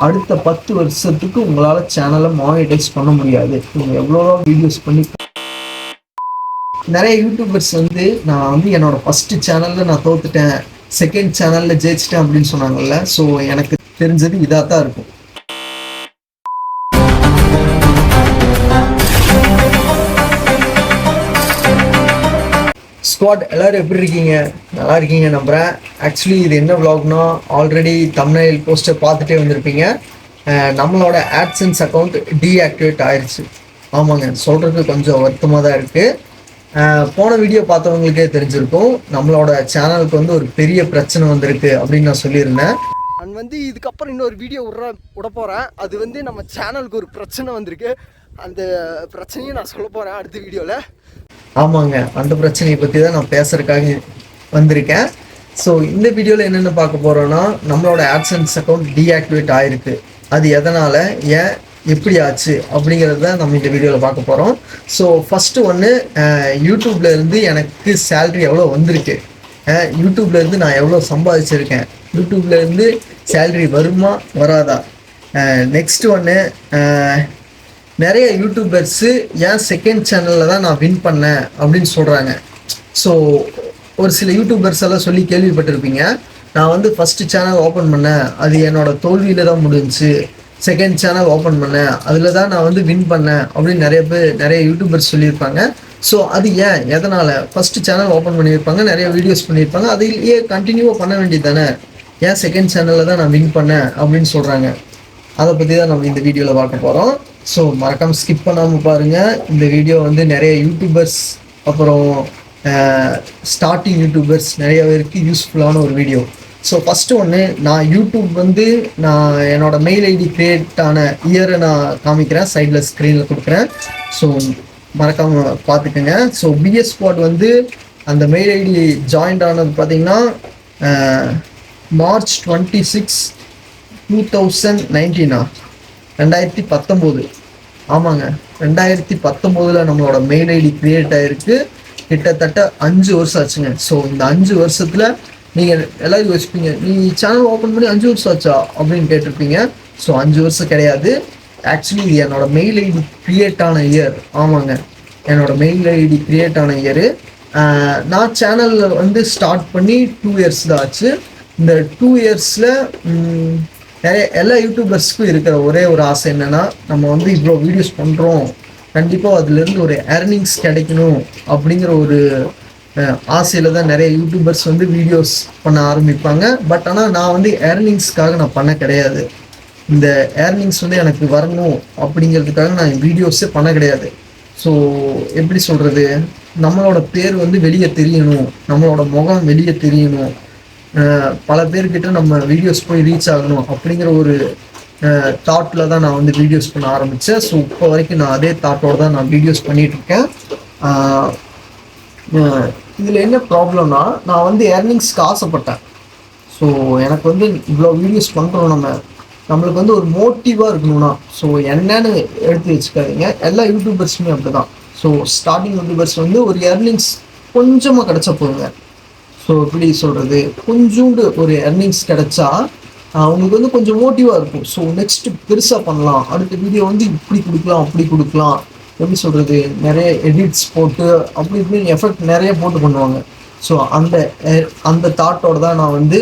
அடுத்த 10 வருஷத்துக்கு உங்களால் சேனலை மானிட்டைஸ் பண்ண முடியாது. நீங்கள் எவ்வளோ வீடியோஸ் பண்ணி நிறைய யூடியூபர்ஸ் வந்து நான் வந்து என்னோட ஃபஸ்ட்டு சேனலில் நான் தோத்துட்டேன், செகண்ட் சேனலில் ஜெயிச்சிட்டேன் அப்படின்னு சொன்னாங்கல்ல. ஸோ எனக்கு தெரிஞ்சது இதாக தான் இருக்கும். ஸ்குவாட் எல்லோரும் எப்படி இருக்கீங்க? நல்லா இருக்கீங்க நம்புகிறேன். ஆக்சுவலி இது என்ன விலாக்னா, ஆல்ரெடி தம்ப்நெயில் போஸ்டர் பார்த்துட்டே வந்திருப்பீங்க. நம்மளோட ஆட்சன்ஸ் அக்கௌண்ட் டீஆக்டிவேட் ஆயிடுச்சு. ஆமாங்க, சொல்கிறதுக்கு கொஞ்சம் வருத்தமாக தான் இருக்குது. போன வீடியோ பார்த்தவங்களுக்கே தெரிஞ்சிருக்கும், நம்மளோட சேனலுக்கு வந்து ஒரு பெரிய பிரச்சனை வந்திருக்கு அப்படின்னு நான் சொல்லியிருந்தேன். அண்ட் வந்து இதுக்கப்புறம் இன்னொரு வீடியோ விட போகிறேன். அது வந்து நம்ம சேனலுக்கு ஒரு பிரச்சனை வந்திருக்கு. அந்த பிரச்சனையும் நான் சொல்ல போகிறேன் அடுத்த வீடியோவில். ஆமாங்க, அந்த பிரச்சனையை பற்றி தான் நான் பேசுகிறதுக்காக வந்திருக்கேன். ஸோ இந்த வீடியோவில் என்னென்ன பார்க்க போகிறோன்னா, நம்மளோட ஆட்சன்ஸ் அக்கௌண்ட் டீஆக்டிவேட் ஆகிருக்கு. அது எதனால், ஏன், எப்படி ஆச்சு அப்படிங்கிறது தான் நம்ம இந்த வீடியோவில் பார்க்க போகிறோம். ஸோ ஃபஸ்ட்டு ஒன்று, யூடியூப்லேருந்து எனக்கு சேல்ரி எவ்வளோ வந்திருக்கு, யூடியூப்லேருந்து நான் எவ்வளோ சம்பாதிச்சிருக்கேன், யூடியூப்லேருந்து சேல்ரி வருமா வராதா. நெக்ஸ்ட்டு ஒன்று, நிறைய யூடியூபர்ஸு ஏன் செகண்ட் சேனலில் தான் நான் வின் பண்ணேன் அப்படின்னு சொல்கிறாங்க. ஸோ ஒரு சில யூடியூபர்ஸ் எல்லாம் சொல்லி கேள்விப்பட்டிருப்பீங்க, நான் வந்து ஃபஸ்ட்டு சேனல் ஓப்பன் பண்ணேன், அது என்னோடய தோல்வியில் தான் முடிஞ்சிச்சு, செகண்ட் சேனல் ஓப்பன் பண்ணேன், அதில் தான் நான் வந்து வின் பண்ணேன் அப்படின்னு நிறைய யூடியூபர்ஸ் சொல்லியிருப்பாங்க. ஸோ அது ஏன், எதனால், ஃபஸ்ட்டு சேனல் ஓப்பன் பண்ணியிருப்பாங்க, நிறைய வீடியோஸ் பண்ணியிருப்பாங்க, அதிலேயே கண்டினியூவாக பண்ண வேண்டியது தானே, ஏன் செகண்ட் சேனலில் தான் நான் வின் பண்ணேன் அப்படின்னு சொல்கிறாங்க. அதை பற்றி தான் நம்ம இந்த வீடியோவில் பார்க்க போகிறோம். ஸோ மறக்காமல் ஸ்கிப் பண்ணாமல் பாருங்கள். இந்த வீடியோ வந்து நிறைய யூடியூபர்ஸ், அப்புறம் ஸ்டார்டிங் யூடியூபர்ஸ் நிறைய பேருக்கு யூஸ்ஃபுல்லான ஒரு வீடியோ. ஸோ ஃபஸ்ட்டு ஒன்று, நான் யூடியூப் வந்து நான் என்னோடய மெயில் ஐடி க்ரியேட் ஆன இயரை நான் காமிக்கிறேன், சைடில் ஸ்க்ரீனில் கொடுக்குறேன். ஸோ மறக்காமல் பார்த்துக்கோங்க. ஸோ பிஎஸ் ஸ்குவாட் வந்து அந்த மெயில் ஐடி ஜாயின்ட் ஆனது பார்த்திங்கன்னா March 26, 2019 2019. ஆமாங்க, 2019 நம்மளோட மெயில் ஐடி க்ரியேட் ஆகிருக்கு. கிட்டத்தட்ட 5 வருஷம் ஆச்சுங்க. ஸோ இந்த 5 வருஷத்தில் நீங்கள் எல்லோரும் யோசிப்பீங்க, நீ சேனல் ஓப்பன் பண்ணி 5 வருஷம் ஆச்சா அப்படின்னு கேட்டிருப்பீங்க. ஸோ 5 வருஷம் கிடையாது, ஆக்சுவலி இது என்னோடய மெயில் ஐடி க்ரியேட் ஆன இயர். ஆமாங்க, என்னோடய மெயில் ஐடி க்ரியேட் ஆன இயரு. நான் சேனலில் வந்து ஸ்டார்ட் பண்ணி 2 இயர்ஸ் தான் ஆச்சு. இந்த 2 இயர்ஸில் நிறைய எல்லா யூடியூபர்ஸுக்கும் இருக்கிற ஒரே ஒரு ஆசை என்னென்னா, நம்ம வந்து இவ்வளோ வீடியோஸ் பண்ணுறோம், கண்டிப்பாக அதுலேருந்து ஒரு ஏர்னிங்ஸ் கிடைக்கணும் அப்படிங்கிற ஒரு ஆசையில் தான் நிறைய யூடியூபர்ஸ் வந்து வீடியோஸ் பண்ண ஆரம்பிப்பாங்க. பட் ஆனால் நான் வந்து ஏர்னிங்ஸ்க்காக நான் பண்ண கிடையாது. இந்த ஏர்னிங்ஸ் வந்து எனக்கு வரணும் அப்படிங்கிறதுக்காக நான் வீடியோஸே பண்ண கிடையாது. ஸோ எப்படி சொல்கிறது, நம்மளோட பேர் வந்து வெளியே தெரியணும், நம்மளோட முகம் வெளியே தெரியணும், பல பேர்கிட்ட நம்ம வீடியோஸ் போய் ரீச் ஆகணும் அப்படிங்கிற ஒரு தாட்டில் தான் நான் வந்து வீடியோஸ் பண்ண ஆரம்பித்தேன். ஸோ இப்போ வரைக்கும் நான் அதே தாட்டோடு தான் நான் வீடியோஸ் பண்ணிகிட்ருக்கேன். இதில் என்ன ப்ராப்ளம்னா, நான் வந்து ஏர்னிங்ஸ்க்கு ஆசைப்பட்டேன். ஸோ எனக்கு வந்து இவ்வளோ வீடியோஸ் பண்ணுறோம், நம்மளுக்கு வந்து ஒரு மோட்டிவாக இருக்கணும்னா, ஸோ என்னன்னு எடுத்து வச்சுக்காதீங்க. எல்லா யூடியூபர்ஸுமே அப்படி தான். ஸோ ஸ்டார்டிங் யூடியூபர்ஸ் வந்து ஒரு ஏர்னிங்ஸ் கொஞ்சமாக கிடச்சா போதுங்க. ஸோ எப்படி சொல்கிறது, கொஞ்சோண்டு ஒரு ஏர்னிங்ஸ் கிடச்சா அவங்களுக்கு வந்து கொஞ்சம் மோட்டிவாக இருக்கும். ஸோ நெக்ஸ்ட்டு பெருசாக பண்ணலாம், அடுத்த வீடியோ வந்து இப்படி கொடுக்கலாம் அப்படி கொடுக்கலாம், எப்படி சொல்கிறது, நிறைய எடிட்ஸ் போட்டு அப்படி இப்படின்னு எஃபெக்ட் நிறைய போட்டு பண்ணுவாங்க. ஸோ அந்த தாட்டோடு தான் நான் வந்து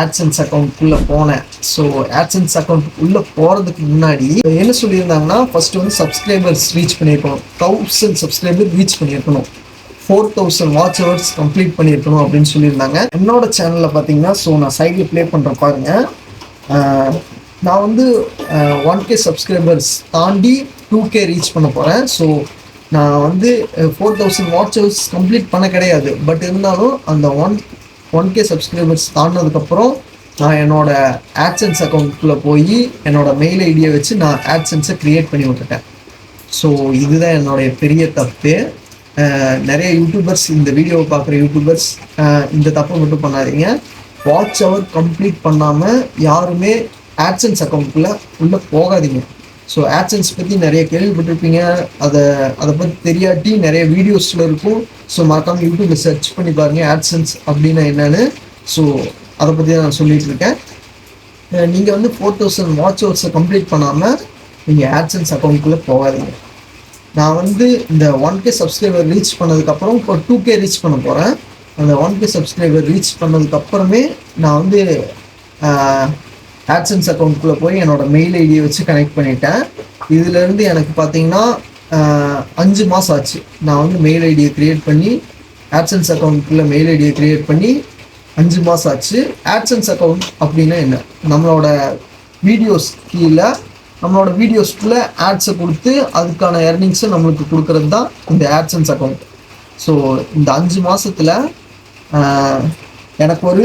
ஆட்சன்ஸ் அக்கௌண்ட்குள்ளே போனேன். ஸோ ஆட்சன்ஸ் அக்கௌண்ட் உள்ளே போகிறதுக்கு முன்னாடி என்ன சொல்லியிருந்தாங்கன்னா, ஃபஸ்ட்டு வந்து சப்ஸ்கிரைபர்ஸ் ரீச் பண்ணியிருக்கணும், 1000 சப்ஸ்கிரைபர் ரீச் பண்ணியிருக்கணும், 4000 வாட்ச் ஹவர்ஸ் கம்ப்ளீட் பண்ணியிருக்கணும் அப்படின்னு சொல்லியிருந்தாங்க. என்னோட சேனலில் பார்த்தீங்கன்னா, ஸோ நான் சைடில் ப்ளே பண்ணுற பாருங்கள், நான் வந்து 1K சப்ஸ்கிரைபர்ஸ் தாண்டி 2K ரீச் பண்ண போகிறேன். ஸோ நான் வந்து 4000 வாட்ச் ஹவர்ஸ் கம்ப்ளீட் பண்ண கிடையாது. பட் இருந்தாலும் அந்த 1K சப்ஸ்கிரைபர்ஸ் தாண்டினதுக்கப்புறம் நான் என்னோடய ஆட்சன்ஸ் அக்கௌண்ட்டுக்குள்ளே போய் என்னோடய மெயில் ஐடியை வச்சு நான் ஆட்சன்ஸை க்ரியேட் பண்ணி விட்டுட்டேன். ஸோ இதுதான் என்னுடைய பெரிய தப்பு. நிறைய யூடியூபர்ஸ், இந்த வீடியோவை பார்க்குற யூடியூபர்ஸ் இந்த தப்பை மட்டும் பண்ணாதீங்க. வாட்ச் ஹவர் கம்ப்ளீட் பண்ணாமல் யாருமே ஆட்சன்ஸ் அக்கௌண்ட்டுக்குள்ளே உள்ளே போகாதீங்க. ஸோ ஆட்சன்ஸ் பற்றி நிறைய கேள்விப்பட்டிருப்பீங்க, அதை பற்றி தெரியாட்டி நிறைய வீடியோஸில் இருக்கும். ஸோ மறக்காமல் யூடியூப்பில் சர்ச் பண்ணி பாருங்கள் ஆட்சன்ஸ் அப்படின்னா என்னென்னு. ஸோ அதை பற்றி தான் நான் சொல்லிகிட்டு இருக்கேன். நீங்கள் வந்து 4000 வாட்ச் ஹவர்ஸை கம்ப்ளீட் பண்ணாமல் நீங்கள் ஆட்சன்ஸ் அக்கௌண்ட்குள்ளே போகாதீங்க. நான் வந்து இந்த 1K சப்ஸ்கிரைபர் ரீச் பண்ணதுக்கப்புறம் இப்போ 2K ரீச் பண்ண போகிறேன். அந்த 1K சப்ஸ்கிரைபர் ரீச் பண்ணதுக்கப்புறமே நான் வந்து ஆட்சன்ஸ் அக்கௌண்ட்குள்ளே போய் என்னோடய மெயில் ஐடியை வச்சு கனெக்ட் பண்ணிட்டேன். இதுலேருந்து எனக்கு பார்த்தீங்கன்னா 5 மாதம் ஆச்சு. நான் வந்து மெயில் ஐடியை க்ரியேட் பண்ணி ஆட்சன்ஸ் அக்கௌண்ட்குள்ளே மெயில் ஐடியை க்ரியேட் பண்ணி 5 மாதம் ஆச்சு. ஆட்சன்ஸ் அக்கௌண்ட் அப்படின்னா என்ன? நம்மளோட வீடியோஸ் கீழே நம்மளோட வீடியோஸ்க்குள்ளே ஆட்ஸை கொடுத்து அதுக்கான எர்னிங்ஸை நம்மளுக்கு கொடுக்கறது தான் இந்த ஆட்சன்ஸ் அக்கௌண்ட். ஸோ இந்த 5 மாதத்தில் எனக்கு ஒரு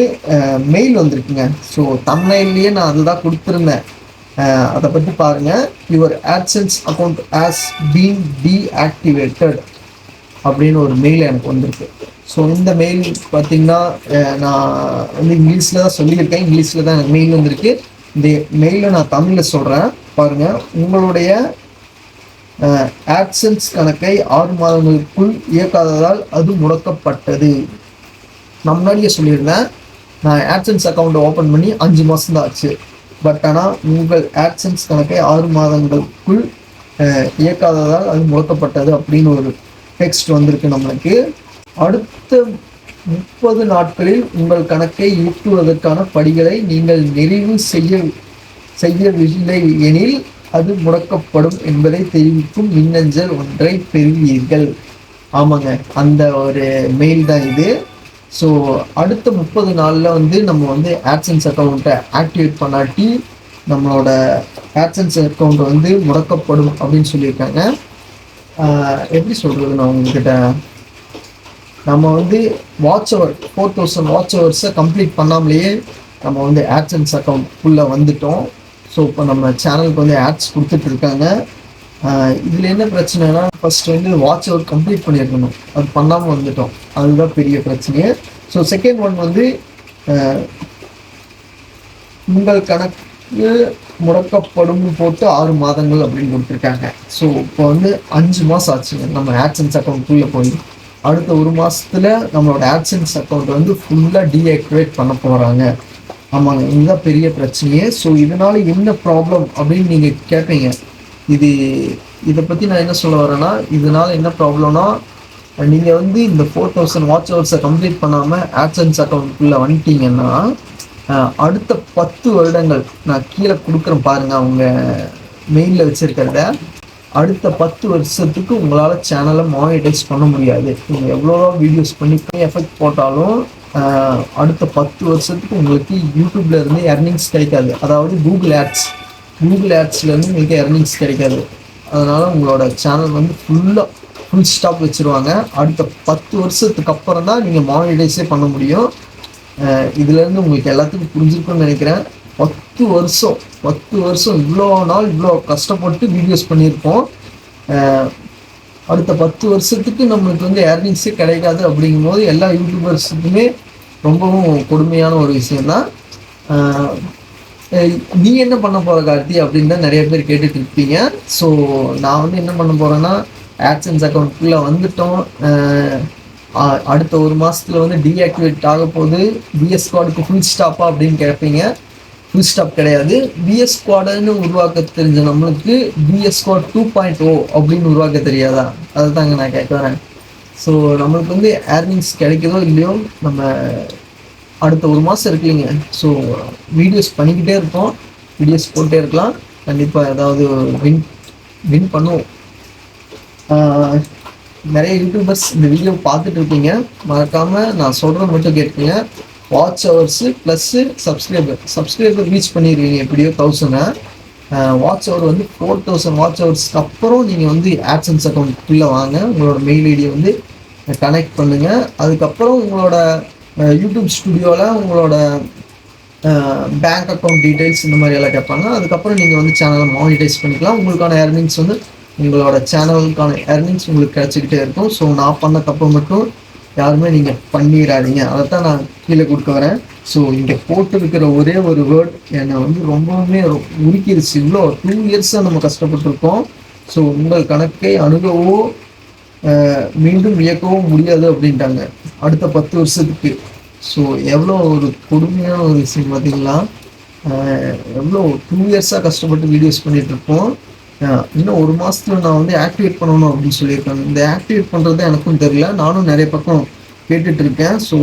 மெயில் வந்திருக்குங்க. ஸோ தம்ப்நெயில்லையே நான் அதுதான் கொடுத்துருந்தேன். அதை பற்றி பாருங்கள். Your AdSense account has been deactivated அப்படின்னு ஒரு மெயில் எனக்கு வந்திருக்கு. ஸோ இந்த மெயில் பார்த்தீங்கன்னா நான் வந்து இங்கிலீஷில் தான் சொல்லியிருக்கேன். இங்கிலீஷில் தான் எனக்கு மெயில் வந்திருக்கு. இந்த மெயிலை நான் தமிழில் சொல்கிறேன் பாருங்கள். உங்களுடைய ஆட்சன்ஸ் கணக்கை 6 மாதங்களுக்குள் இயக்காததால் அது முடக்கப்பட்டது. நான் முன்னாடியே சொல்லியிருந்தேன், நான் ஆட்சன்ஸ் அக்கௌண்ட்டை ஓப்பன் பண்ணி 5 மாதம் தான் ஆச்சு. பட் ஆனால் உங்கள் ஆட்சன்ஸ் கணக்கை 6 மாதங்களுக்குள் இயக்காததால் அது முடக்கப்பட்டது அப்படின்னு ஒரு டெக்ஸ்ட் வந்திருக்கு நம்மளுக்கு. அடுத்த 30 நாட்களில் உங்கள் கணக்கை இயக்குவதற்கான படிகளை நீங்கள் நிறைவு செய்யவில்லை எனில் அது முடக்கப்படும் என்பதை தெரிவிக்கும் மின்னஞ்சல் ஒன்றை பெறுவீர்கள். ஆமாங்க, அந்த ஒரு மெயில் தான் இது. ஸோ அடுத்த 30 நாளில் வந்து நம்ம வந்து ஆட்சன்ஸ் அக்கௌண்ட்டை ஆக்டிவேட் பண்ணாட்டி நம்மளோட ஆட்சன்ஸ் அக்கௌண்ட் வந்து முடக்கப்படும் அப்படின்னு சொல்லியிருக்காங்க. எப்படி சொல்கிறது, நான் உங்ககிட்ட நம்ம வந்து வாட்ச் ஹவர் 4000 வாட்ச் ஹவர்ஸை கம்ப்ளீட் பண்ணாமலேயே நம்ம வந்து ஆட்சன்ஸ் அக்கௌண்ட்குள்ளே வந்துட்டோம். ஸோ இப்போ நம்ம சேனலுக்கு வந்து ஆட்ஸ் கொடுத்துட்ருக்காங்க. இதில் என்ன பிரச்சனைனா, ஃபஸ்ட்டு வந்து வாட்ச் ஹவர் கம்ப்ளீட் பண்ணியிருக்கணும், அது பண்ணாமல் வந்துட்டோம். அதுதான் பெரிய பிரச்சனையே. ஸோ செகண்ட் ஒன் வந்து உங்கள் கணக்கு முடக்கப்படும் போட்டு 6 மாதங்கள் அப்படின்னு கொடுத்துருக்காங்க. ஸோ இப்போ வந்து 5 மாதம் ஆச்சுங்க நம்ம ஆட்சன்ஸ் அக்கௌண்ட்குள்ளே போய். அடுத்த 1 மாதத்தில் நம்மளோட ஆட்சன்ஸ் அக்கௌண்ட் வந்து ஃபுல்லாக டீஆக்டிவேட் பண்ண போகிறாங்க. ஆமாங்க, இதுதான் பெரிய பிரச்சனையே. ஸோ இதனால் என்ன ப்ராப்ளம் அப்படின்னு நீங்கள் கேட்பீங்க. இதை பற்றி நான் என்ன சொல்ல வரேன்னா, இதனால் என்ன ப்ராப்ளம்னா, நீங்கள் வந்து இந்த 4000 வாட்ச் ஹவர்ஸை கம்ப்ளீட் பண்ணாமல் ஆட்சன்ஸ் அக்கௌண்ட்குள்ளே வந்துட்டீங்கன்னா அடுத்த 10 வருடங்கள் நான் கீழே கொடுக்குறேன் பாருங்கள் அவங்க மெயிலில் வச்சுருக்கிறத. அடுத்த 10 வருஷத்துக்கு உங்களால் சேனலை மானிட்டைஸ் பண்ண முடியாது. நீங்கள் எவ்வளோ வீடியோஸ் பண்ணி எஃபெக்ட் போட்டாலும் அடுத்த 10 வருஷத்துக்கு உங்களுக்கு யூடியூப்ல இருந்து எர்னிங்ஸ் கிடைக்காது. அதாவது கூகுள் ஆட்ஸ்லேருந்து உங்களுக்கு எர்னிங்ஸ் கிடைக்காது. அதனால் உங்களோட சேனல் வந்து ஃபுல் ஸ்டாப் வச்சுருவாங்க. அடுத்த 10 வருஷத்துக்கு அப்புறம் தான் நீங்கள் மானிட்டைஸே பண்ண முடியும். இதுலேருந்து உங்களுக்கு எல்லாத்துக்கும் புரிஞ்சிருக்குன்னு நினைக்கிறேன். 10 வருஷம் இவ்வளோ நாள் இவ்வளோ கஷ்டப்பட்டு வீடியோஸ் பண்ணியிருப்போம். அடுத்த 10 வருஷத்துக்கு நம்மளுக்கு வந்து ஏர்னிங்ஸே கிடைக்காது. அப்படிங்கும்போது எல்லா யூடியூபர்ஸுக்குமே ரொம்பவும் கொடுமையான ஒரு விஷயந்தான். நீ என்ன பண்ண போகிற கார்த்தி அப்படின்னு தான் நிறைய பேர் கேட்டுட்டு இருப்பீங்க. ஸோ நான் வந்து என்ன பண்ண போகிறேன்னா, ஆட்சன்ஸ் அக்கௌண்ட்குள்ளே வந்துட்டோம். அடுத்த 1 மாதத்தில் வந்து டீஆக்டிவேட் ஆக போகுது. பிஎஸ் ஸ்குவாடுக்கு ஃபுல் ஸ்டாப்பா அப்படின்னு கேட்பீங்க. ஃபுல் ஸ்டாப் கிடையாது. பிஎஸ் ஸ்குவாடுன்னு உருவாக்க தெரிஞ்ச நம்மளுக்கு பிஎஸ் ஸ்குவாட் 2.0 அப்படின்னு உருவாக்க தெரியாதா? அதை தாங்க நான் கேட்க வரேன். ஸோ நம்மளுக்கு வந்து ஏர்னிங்ஸ் கிடைக்குதோ இல்லையோ, நம்ம அடுத்த 1 மாதம் இருக்குல்லைங்க. ஸோ வீடியோஸ் பண்ணிக்கிட்டே இருப்போம், வீடியோஸ் போட்டே இருக்கலாம். கண்டிப்பாக ஏதாவது வின் பண்ணுவோம். நிறைய யூடியூபர்ஸ் இந்த வீடியோ பார்த்துட்டு இருக்கீங்க. மறக்காமல் நான் சொல்கிறத மட்டும் கேட்குங்க. Watch hours plus subscriber reach பண்ணிடுவீங்க எப்படியோ 1000. வாட்ச் ஹவர் வந்து 4000 வாட்ச் ஹவர்ஸ்க்கு அப்புறம் நீங்கள் வந்து ஆட்சன்ஸ் அக்கௌண்ட்குள்ளே வாங்க. உங்களோட மெயில் ஐடியை வந்து கனெக்ட் பண்ணுங்கள். அதுக்கப்புறம் உங்களோட யூடியூப் ஸ்டுடியோவில் உங்களோட பேங்க் அக்கௌண்ட் டீட்டெயில்ஸ் இந்த மாதிரி எல்லாம் கேட்பாங்க. அதுக்கப்புறம் நீங்கள் வந்து சேனலை மானிட்டைஸ் பண்ணிக்கலாம். உங்களுக்கான ஏர்னிங்ஸ் வந்து உங்களோட சேனலுக்கான ஏர்னிங்ஸ் உங்களுக்கு கிடச்சிக்கிட்டே இருக்கும். ஸோ நான் பண்ணக்கப்புறம் மட்டும் யாருமே நீங்கள் பண்ணிடாதீங்க. அதை தான் நான் கீழே கொடுக்க வரேன். ஸோ இங்கே போட்டிருக்கிற ஒரே ஒரு வேர்ட் என்னை வந்து ரொம்பவுமே உருக்கிடுச்சு. இவ்வளோ 2 இயர்ஸாக நம்ம கஷ்டப்பட்டுருக்கோம். ஸோ உங்கள் கணக்கை அணுகவோ மீண்டும் இயக்கவும் முடியாது அப்படின்ட்டாங்க அடுத்த 10 வருஷத்துக்கு. ஸோ எவ்வளோ ஒரு கொடுமையான ஒரு விஷயம் பார்த்தீங்களா? எவ்வளோ 2 இயர்ஸாக கஷ்டப்பட்டு வீடியோஸ் பண்ணிகிட்ருப்போம். இன்னும் 1 மாதத்துல நான் வந்து ஆக்டிவேட் பண்ணணும் அப்படின்னு சொல்லியிருக்காங்க. இந்த ஆக்டிவேட் பண்ணுறது எனக்கும் தெரியல. நானும் நிறைய பக்கம் கேட்டுட்ருக்கேன். ஸோ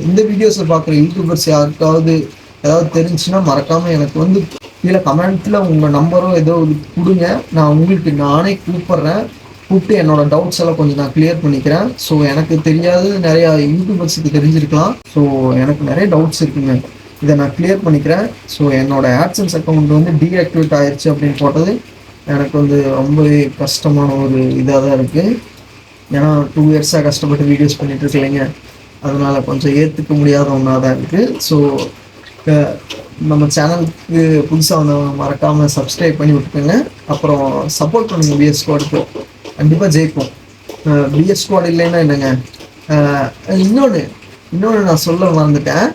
இந்த வீடியோஸை பார்க்குற யூடியூபர்ஸ் யாருக்காவது ஏதாவது தெரிஞ்சுன்னா மறக்காமல் எனக்கு வந்து கீழே கமெண்ட்டில் உங்கள் நம்பரோ ஏதோ கொடுங்க. நான் உங்களுக்கு நானே கூப்பிட்டு என்னோடய டவுட்ஸ் எல்லாம் கொஞ்சம் நான் கிளியர் பண்ணிக்கிறேன். ஸோ எனக்கு தெரியாது நிறையா யூடியூபர்ஸுக்கு தெரிஞ்சிருக்கலாம். ஸோ எனக்கு நிறைய டவுட்ஸ் இருக்குங்க, இதை நான் கிளியர் பண்ணிக்கிறேன். ஸோ என்னோடய ஆட்சன்ஸ் அக்கௌண்ட் வந்து டீஆக்டிவேட் ஆயிடுச்சு அப்படின்னு போட்டது எனக்கு வந்து ரொம்பவே கஷ்டமான ஒரு இதாக தான் இருக்குது. ஏன்னா 2 இயர்ஸாக கஷ்டப்பட்டு வீடியோஸ் பண்ணிகிட்டு இருக்கலைங்க, அதனால் கொஞ்சம் ஏற்றுக்க முடியாத ஒன்றா தான் இருக்குது. ஸோ நம்ம சேனலுக்கு புதுசாக வந்தவங்க மறக்காமல் சப்ஸ்கிரைப் பண்ணி விட்டுக்கோங்க. அப்புறம் சப்போர்ட் பண்ணுங்கள். பிஎஸ் ஸ்குவாடுக்கு கண்டிப்பாக ஜெயிப்போம். பிஎஸ் ஸ்குவாட் இல்லைன்னா என்னங்க, இன்னொன்று நான் சொல்ல மறந்துட்டேன்.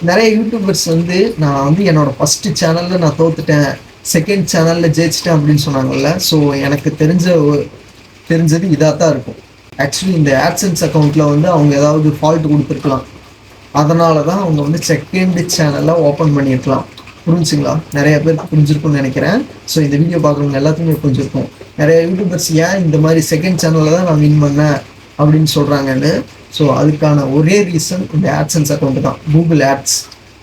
நிறைய யூடியூபர்ஸ் வந்து நான் வந்து என்னோடய ஃபஸ்ட்டு சேனலில் நான் தோத்துட்டேன், செகண்ட் சேனலில் ஜெயிச்சிட்டேன் அப்படின்னு சொன்னாங்கல்ல. ஸோ எனக்கு தெரிஞ்சது இதாக தான் இருக்கும். ஆக்சுவலி இந்த ஆட்சன்ஸ் அக்கௌண்ட்டில் வந்து அவங்க ஏதாவது ஃபால்ட் கொடுத்துருக்கலாம், அதனால தான் அவங்க வந்து செகண்ட் சேனலை ஓப்பன் பண்ணியிருக்கலாம். புரிஞ்சுங்களா? நிறைய பேருக்கு புரிஞ்சிருக்கும்னு நினைக்கிறேன். ஸோ இந்த வீடியோ பார்க்குறவங்க எல்லாத்துக்குமே புரிஞ்சிருக்கும். நிறைய யூடியூபர்ஸ் ஏன் இந்த மாதிரி செகண்ட் சேனலில் தான் நான் வின் பண்ணேன் அப்படின்னு சொல்கிறாங்கன்னு. ஸோ அதுக்கான ஒரே ரீசன் இந்த ஆட்சன்ஸ் அக்கௌண்ட் தான், கூகுள் ஆட்ஸ்.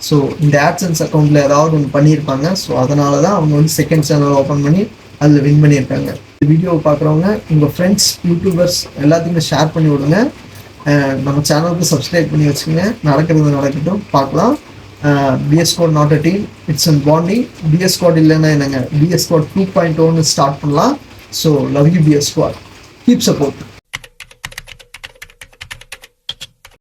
ஸோ இந்த ஆட்சன்ஸ் அக்கௌண்ட்டில் ஏதாவது ஒன்று பண்ணியிருப்பாங்க. ஸோ அதனால தான் அவங்க வந்து செகண்ட் சேனல் ஓப்பன் பண்ணி அதில் வின் பண்ணியிருக்காங்க. இந்த வீடியோவை பார்க்குறவங்க உங்கள் ஃப்ரெண்ட்ஸ் யூடியூபர்ஸ் எல்லாத்துக்குமே ஷேர் பண்ணி விடுங்க. நம்ம சேனலுக்கு சப்ஸ்கிரைப் பண்ணி வச்சுக்கோங்க. நடக்கிறது நடக்கட்டும், பார்க்கலாம். PS squad not a team, it's an bonding. PS squad இல்லைன்னா என்னங்க, பிஎஸ் ஸ்குவாட் 2.0 ஸ்டார்ட் பண்ணலாம். So love you PS squad, keep support.